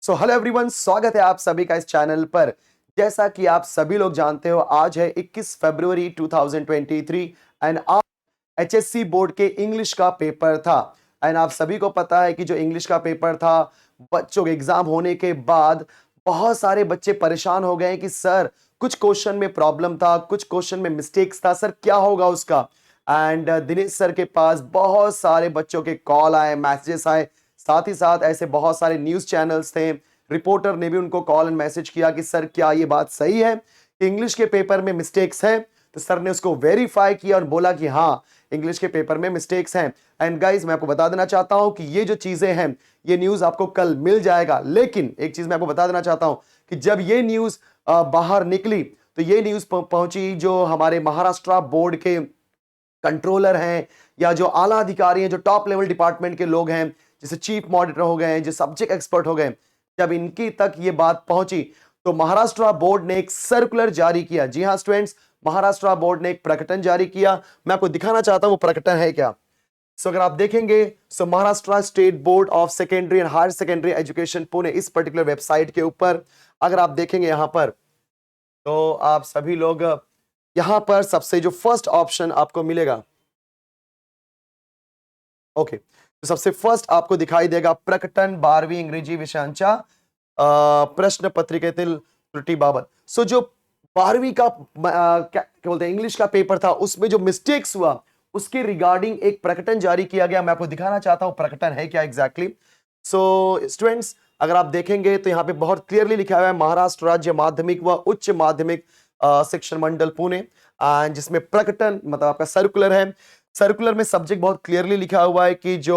So hello everyone, स्वागत है आप सभी का इस चैनल पर। जैसा कि आप सभी लोग जानते हो, आज है 21 फरवरी 2023 एंड आज एचएससी बोर्ड के इंग्लिश का पेपर था। एंड आप सभी को पता है कि जो इंग्लिश का पेपर था, बच्चों के एग्जाम होने के बाद बहुत सारे बच्चे परेशान हो गए कि सर कुछ क्वेश्चन में प्रॉब्लम था, कुछ क्वेश्चन में मिस्टेक्स था, सर क्या होगा उसका। एंड दिनेश सर के पास बहुत सारे बच्चों के कॉल आए, मैसेजेस आए, साथ ही साथ ऐसे बहुत सारे न्यूज चैनल्स थे, रिपोर्टर ने भी उनको कॉल एंड मैसेज किया कि सर क्या ये बात सही है कि इंग्लिश के पेपर में मिस्टेक्स है। तो सर ने उसको वेरीफाई किया और बोला कि हाँ, इंग्लिश के पेपर में मिस्टेक्स हैं। एंड गाइस, मैं आपको बता देना चाहता हूं कि ये जो चीजें हैं, ये न्यूज आपको कल मिल जाएगा। लेकिन एक चीज मैं आपको बता देना चाहता हूं कि जब ये न्यूज बाहर निकली तो ये न्यूज पहुंची जो हमारे महाराष्ट्र बोर्ड के कंट्रोलर हैं या जो आला अधिकारी हैं, जो टॉप लेवल डिपार्टमेंट के लोग हैं, जैसे चीफ मॉनिटर हो गए, जो सब्जेक्ट एक्सपर्ट हो गए, जब इनकी तक ये बात पहुंची तो महाराष्ट्र बोर्ड ने एक सर्कुलर जारी किया। जी हां स्टूडेंट्स, महाराष्ट्र बोर्ड ने एक प्रकटन जारी किया। मैं आपको दिखाना चाहता हूं वो प्रकटन है क्या। अगर आप देखेंगे, Maharashtra state board of secondary and higher secondary education Pune, इस पर्टिकुलर वेबसाइट के ऊपर अगर आप देखेंगे यहां पर, तो आप सभी लोग यहां पर सबसे जो फर्स्ट ऑप्शन आपको मिलेगा, ओके, तो सबसे फर्स्ट आपको दिखाई देगा प्रकटन 12वी इंग्रजी विषयांच्या प्रश्न पत्रिकेतील त्रुटीबाबत। जो 12वीं का क्या बोलते हैं, इंग्लिश का पेपर था, उसमें जो मिस्टेक्स हुआ उसके रिगार्डिंग एक प्रकटन जारी किया गया। मैं आपको दिखाना चाहता हूं प्रकटन है क्या एग्जैक्टली। स्टूडेंट्स, अगर आप देखेंगे तो यहां पे बहुत क्लियरली लिखा हुआ है महाराष्ट्र राज्य माध्यमिक व उच्च माध्यमिक शिक्षण मंडल पुणे, जिसमें प्रकटन मतलब आपका सर्कुलर है। सर्कुलर में सब्जेक्ट बहुत क्लियरली लिखा हुआ है कि जो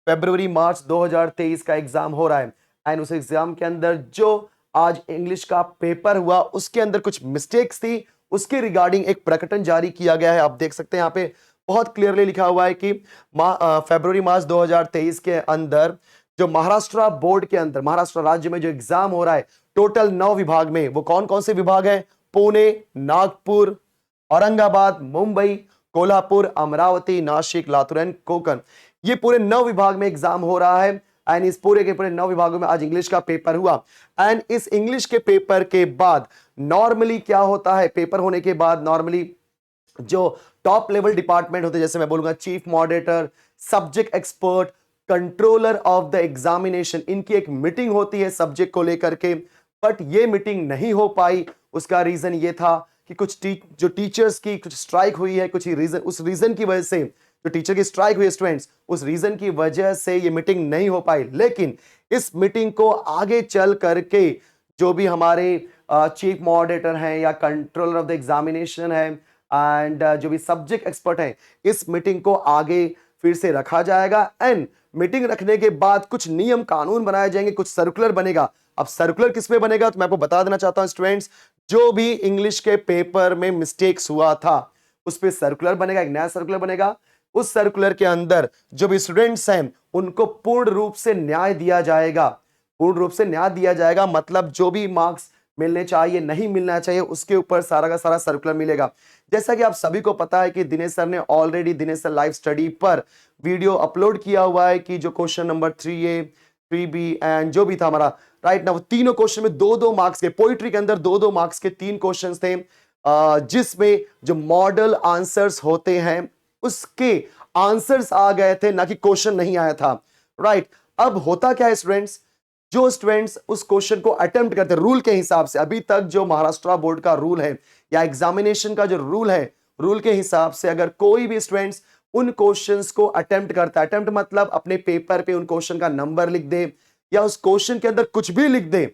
फरवरी मार्च 2023 का एग्जाम हो रहा है एंड उस एग्जाम के अंदर जो आज इंग्लिश का पेपर हुआ उसके अंदर कुछ मिस्टेक्स थी, उसके रिगार्डिंग एक प्रकटन जारी किया गया है। आप देख सकते हैं यहाँ पे बहुत क्लियरली लिखा हुआ है कि फरवरी मार्च 2023 के अंदर जो महाराष्ट्र बोर्ड के अंदर, महाराष्ट्र राज्य में जो एग्जाम हो रहा है, टोटल 9 विभाग में, वो कौन कौन से विभाग हैं? पुणे, नागपुर, औरंगाबाद, मुंबई, कोल्हापुर, अमरावती, नासिक, लातूर एंड कोकण, ये पूरे 9 विभाग में एग्जाम हो रहा है। एंड इस पूरे के पूरे 9 विभागों में आज इंग्लिश का पेपर हुआ। एंड इस इंग्लिश के पेपर के बाद नॉर्मली क्या होता है, पेपर होने के बाद नॉर्मली जो टॉप लेवल डिपार्टमेंट होते हैं, जैसे मैं बोलूंगा chief moderator, subject expert, controller of the examination, इनकी एक मीटिंग होती है सब्जेक्ट को लेकर के। बट ये मीटिंग नहीं हो पाई। उसका रीजन ये था कि कुछ जो टीचर्स की कुछ स्ट्राइक हुई है, कुछ रीजन, उस रीजन की वजह से जो टीचर की स्ट्राइक हुई है स्टूडेंट्स, उस रीजन की वजह से ये मीटिंग नहीं हो पाई। लेकिन इस मीटिंग को आगे चल करके जो भी हमारे चीफ मॉडरेटर हैं या कंट्रोलर ऑफ द एग्जामिनेशन है एंड जो भी सब्जेक्ट एक्सपर्ट हैं, इस मीटिंग को आगे फिर से रखा जाएगा। एंड मीटिंग रखने के बाद कुछ नियम कानून बनाए जाएंगे, कुछ सर्कुलर बनेगा। अब सर्कुलर किस पे बनेगा तो मैं आपको बता देना चाहता हूं स्टूडेंट्स, जो भी इंग्लिश के पेपर में मिस्टेक्स हुआ था उस पे सर्कुलर बनेगा, एक नया सर्कुलर बनेगा। उस सर्कुलर के अंदर जो भी स्टूडेंट्स हैं उनको पूर्ण रूप से न्याय दिया जाएगा। पूर्ण रूप से न्याय दिया जाएगा मतलब जो भी मार्क्स मिलने चाहिए, नहीं मिलना चाहिए, उसके ऊपर सारा का सारा सर्कुलर मिलेगा। जैसा कि आप सभी को पता है कि दिनेश सर ने already Dinesh sir live study पर वीडियो अपलोड किया हुआ है कि जो question number 3A, 3B and जो भी था हमारा राइट ना, वो तीनों क्वेश्चन में 2-2 मार्क्स के, पोइट्री के अंदर 2-2 मार्क्स के 3 क्वेश्चंस थे, जिसमें जो मॉडल आंसर्स होते हैं उसके आंसर्स आ गए थे, ना कि क्वेश्चन नहीं आया था। राइट, अब होता क्या है स्टूडेंट्स, जो स्टूडेंट्स उस क्वेश्चन को अटेम्प्ट करते हैं रूल के हिसाब से, अभी तक जो महाराष्ट्र बोर्ड का रूल है या एग्जामिनेशन का जो रूल है, रूल के हिसाब से अगर कोई भी स्टूडेंट्स उन क्वेश्चंस को अटेम्प्ट करता है, अटेम्प्ट मतलब अपने पेपर पे उन क्वेश्चन का नंबर लिख दे या उस क्वेश्चन के अंदर कुछ भी लिख दे,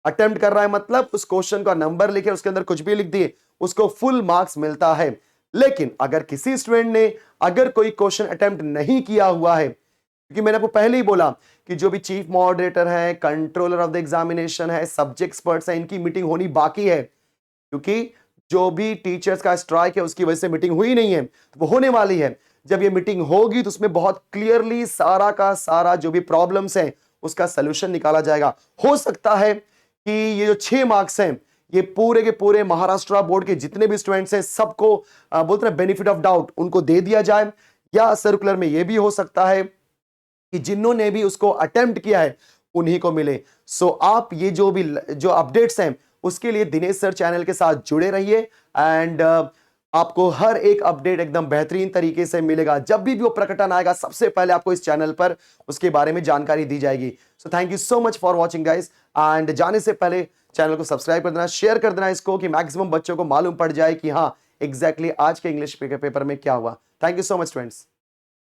अटेम्प्ट कर रहा है मतलब उस क्वेश्चन का नंबर लिखे, उसके अंदर कुछ भी लिख दिए, उसको फुल मार्क्स मिलता है। लेकिन अगर किसी स्टूडेंट ने अगर कोई क्वेश्चन अटेम्प्ट नहीं किया हुआ है, क्योंकि मैंने आपको पहले ही बोला कि जो भी चीफ मॉडरेटर है, कंट्रोलर ऑफ द एग्जामिनेशन है, सब्जेक्ट एक्सपर्ट्स है, इनकी मीटिंग होनी बाकी है, क्योंकि जो भी टीचर्स का स्ट्राइक है उसकी वजह से मीटिंग हुई नहीं है, तो वो होने वाली है। जब ये मीटिंग होगी तो उसमें बहुत क्लियरली सारा का सारा जो भी प्रॉब्लम्स हैं उसका सोल्यूशन निकाला जाएगा। हो सकता है कि ये जो 6 मार्क्स हैं ये पूरे के पूरे महाराष्ट्र बोर्ड के जितने भी स्टूडेंट्स हैं सबको बोलते हैं बेनिफिट ऑफ डाउट उनको दे दिया जाए, या सर्कुलर में ये भी हो सकता है कि जिन्होंने भी उसको अटेम्प्ट किया है उन्हीं को मिले। सो आप ये जो अपडेट्स हैं उसके लिए दिनेश सर चैनल के साथ जुड़े रहिए एंड आपको हर एक अपडेट एकदम बेहतरीन तरीके से मिलेगा। जब भी वो प्रकटन आएगा सबसे पहले आपको इस चैनल पर उसके बारे में जानकारी दी जाएगी। So thank you so much for watching guys and जाने से पहले चैनल को सब्सक्राइब कर देना, शेयर कर देना इसको कि मैक्सिमम बच्चों को मालूम पड़ जाए कि हाँ एग्जैक्टली आज के इंग्लिश पेपर में क्या हुआ। Thank you so much friends.